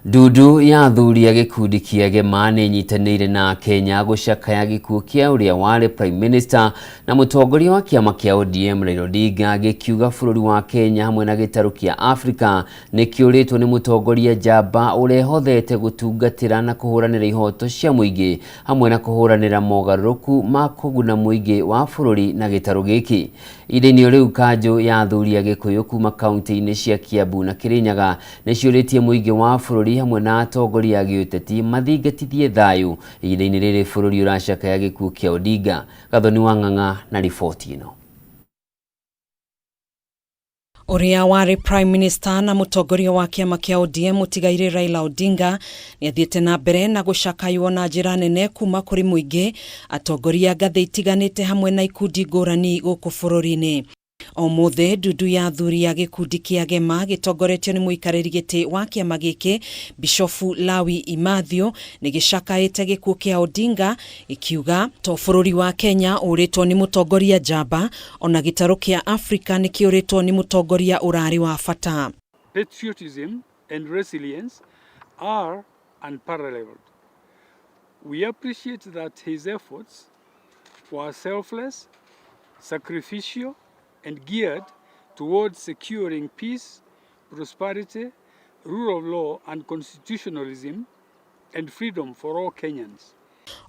Ndudu ya athuri ya gikundi kia Gema nĩ nyitanĩire na Kenya gũcakaya gĩkuũ kĩa ũrĩa warĩ Prime Minister na mũtongoria wa kiama kia ODM Raila Odinga gĩkiuga bũrũri wa Kenya hamwe na gĩtarũ kia Africa nĩ kĩũrĩtwo nĩ mũtongoria njamba ũrehothete gũtungatĩra na kũhũranĩra ihoto cia mũingĩ hamwe na kũhũranĩra mogarũrũku ma kũguna mũingĩ wa bũrũri na gĩtarũ gĩkĩ. Ihinda-inĩ rĩu kanjũ ya athuri ya Gĩkũyũ kuma kaunti-inĩ cia Kiambu na Kirinyaga nĩ ciũrĩtie mũingĩ wa bũrũri hamwe na atongoria a gĩũteti mathingatithie thayũ ihinda-inĩ rĩrĩ bũrũri ũracakaya gĩkuũ kĩa Odinga. Gathoni wa Ng'ang'a na riboti ĩno. Uria wari Prime Minister na mutongoria wa kiama kia ODM mutigaire Raila Odinga ni athiete na mbere na gucakaywo na njira nene kuma kuri muingi atongoria ngathĩ itiganĩte hamwe na ikundi ngũrani gũkũ bũrũri-inĩ. Omothe ndudu ya athuri ya gĩkundi kia Gema gĩtongoretio nĩ mũikarĩri gĩtĩ wa kĩama gĩkĩ Bishofu Lawi Imathio nĩ gĩcakaĩte gĩkuũ kĩa Odinga ikiuga to bũrũri wa Kenya ũrĩtwo nĩ mũtongoria njamba ona gĩtarũ kĩa Africa nĩ kĩũrĩtwo nĩ mũtongoria ũrarĩ wa bata. Patriotism and resilience are unparalleled. We appreciate that his efforts were selfless, sacrificial, and geared towards securing peace, prosperity, rule of law, and constitutionalism, and freedom for all Kenyans.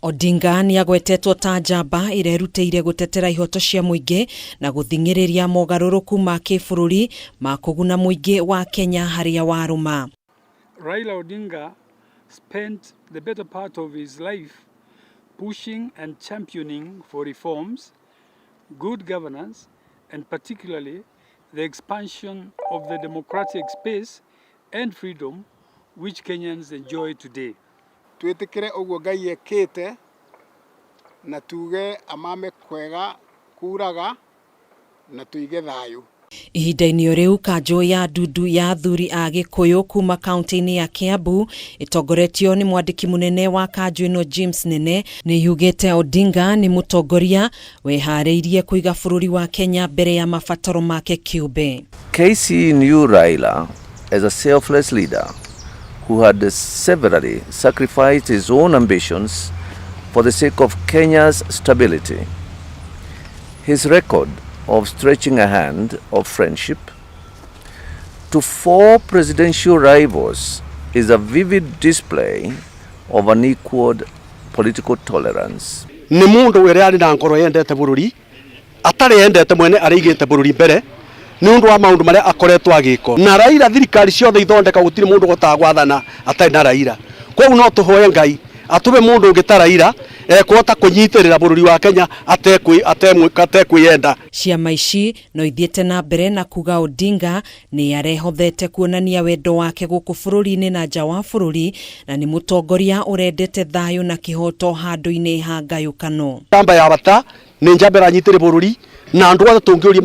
Odinga ni agwetetwo ta njamba irerutĩire gũtetera ihoto cia mũingĩ na gũthing'ĩrĩria mogarũrũku ma kĩbũrũri ma kũguna mũingĩ wa Kenya harĩa warũma. Raila Odinga spent the better part of his life pushing and championing for reforms, good governance, and particularly the expansion of the democratic space and freedom which Kenyans enjoy today. Twitikire uguo Ngai ekite na tuge amame kwega kuraga na tuige thayu. Ihinda-inĩ rĩu kanjũ ya ndundu ya athuri a Gĩkũyũ kuma kaunti-inĩ ya Kiambu itongoretio nĩ mwandĩki mũnene wa kanjũ ĩno James Nene nĩ yugĩte Odinga nĩ mũtongoria weharĩirie kũiga bũrũri wa Kenya mbere ya mabataro make kĩũmbe. KC knew Raila as a selfless leader who had severally sacrificed his own ambitions for the sake of Kenya's stability. His record of stretching a hand of friendship to 4 presidential rivals is a vivid display of unequaled political tolerance. Ni mundu wĩrĩa arĩ na ngoro yendete bũrũri, atarĩ yendete mwene arĩigĩte bũrũri mbere, ni undu wa maundu maria akoretwo agĩko. Na Raila thirikari ciothe ithondeka gũtirĩ mundu gũtagwathana atarĩ na Raila. Koguo no tũhoye Ngai atube mundu ũngĩ ta Raila ekwota kunyitirira bũrũri wa Kenya atekwiyenda. Ciama ici no ithiĩte na mbere na kuga Odinga nĩ arehothete kuonania wendo wake gũkũ bũrũri-inĩ na nja wa bũrũri na nĩ mũtongoria ũrendete thayũ na kĩhoto handũ-inĩ ha ngayũkano. Tamba ya bata nĩ njambera anyitire bũrũri na andũ othe tũngĩũria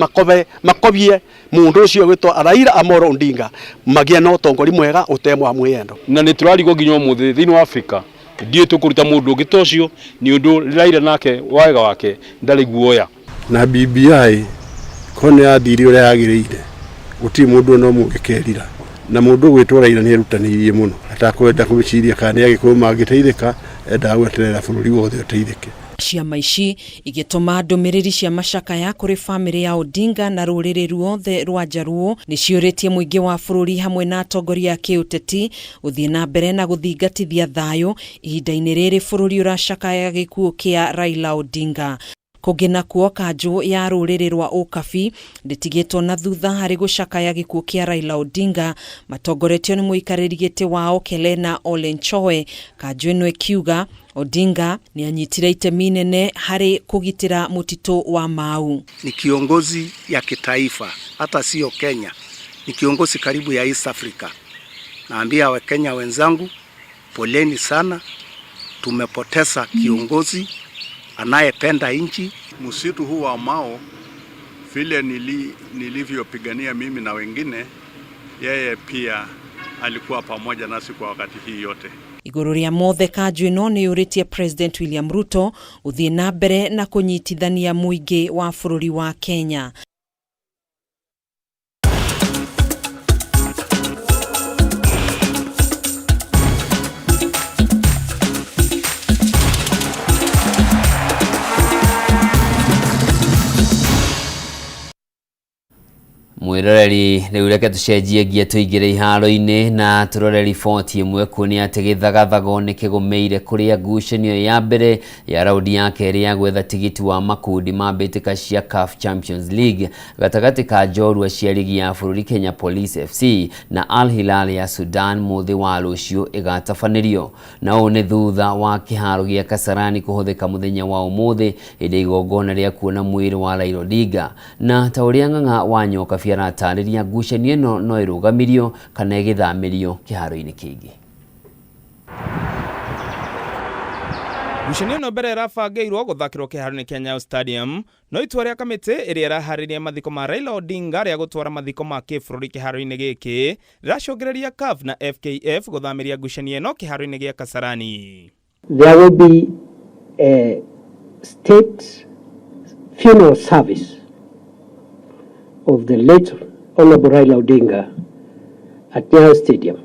makobie mundu ũcio wĩtwo Raila Amolo Odinga magĩe na ũtongoria mwega ũtemwa mwĩyendo. Na nĩ tũrarigwo nginya ũmũthĩ thĩinĩ wa Afrika ndiye tukuruta mundu ũngĩ ta ũcio nĩ ũndũ Raila nake wega wake ndarĩ guoya. Na BBI kone yathiri ũrĩa yagĩrĩire gũtirĩ mũndũ no mũngĩkerira na mũndũ gwĩtwo Raila nĩ erutanĩirie mũno atakwenda kũmĩciria kana nĩ agĩkorwo mangĩteithĩka endaga gweterera bũrũri wothe ũteithĩke. Ciama ici igĩtũma ndũmĩrĩri cia macakaya kũrĩ bamĩrĩ ya Odinga na rũrĩrĩ ruothe rwa Njaruo nĩ ciũrĩtie mũingĩ wa bũrũri hamwe na atongoria a kĩũteti gũthiĩ na mbere na gũthingatithia thayũ ihinda-inĩ rĩrĩ bũrũri ũracakaya gĩkuũ kĩa Raila Odinga. Kũgina kuo kanjũ ya rũrĩrĩ rwa Ũkabi ndĩtigĩtwo na thutha harĩ gũcakaya gĩkuũ kĩa Raila Odinga matongoretio nĩ mũikarĩri gĩtĩ wao Kelena Ole Nchoe. Kanjũ ĩno ĩkiuga Odinga ni anyitire itemi nene hari kugitira mutito wa Mau. Ni kiongozi ya kitaifa, hata sio Kenya. Ni kiongozi karibu ya East Africa. Naambia Wakenya wenzangu, poleni sana. Tumepoteza kiongozi anayependa nchi. Msitu huu wa Mau, vile nilivyopigania mimi na wengine, yeye pia alikuwa pamoja nasi kwa wakati hii yote. Igũrũ rĩa mothe kanjũ ĩno nĩ yũrĩtie President William Ruto gũthiĩ na mbere na kũnyitithania mũingĩ wa bũrũri wa Kenya. Mwiroreri rĩu reke tũcenjie ngia tũingĩre iharo-inĩ na tũrore riboti ĩmwe kuonia atĩ gĩthagathago nĩ kĩgũmĩire kũrĩa ngucanio ya mbere ya raundi ya kerĩ ya gwetha tigiti wa makundi ma mbĩtĩka cia CAF Champions League gatagatĩ ka njorua cia ligi ya bũrũri Kenya Police FC na Al Hilal ya Sudan mũthĩ wa rũciũ ĩgatabanĩrio. Na ũũ nĩ thutha wa kĩharo gĩa Kasarani kũhũthĩka mũthenya wa ũmũthĩ hĩndĩ igongona rĩa kuona mwĩrĩ wa Raila Odinga. Na ta ũrĩa Ng'ang'a wa Nyoka aratarĩria ngucanio ĩno no ĩrũgamirio kana ĩgĩthamĩrio kĩharo-inĩ kĩngĩ. Ngucanio ĩno mbere ĩrabangĩirwo gũthakĩrwo kĩharo-inĩ kĩa Nyayo Stadium no itua rĩa kamĩtĩ ĩrĩa ĩraharĩria mathiko ma Raila Odinga rĩa gũtwara mathiko ma kĩbũrũri kĩharo-inĩ gĩkĩ rĩracũngĩrĩria CAF na FKF gũthamĩria ngucanio ĩno kĩharo-inĩ gĩa Kasarani. There will be a state funeral service of the late Honorable Raila Odinga at Nyayo Stadium.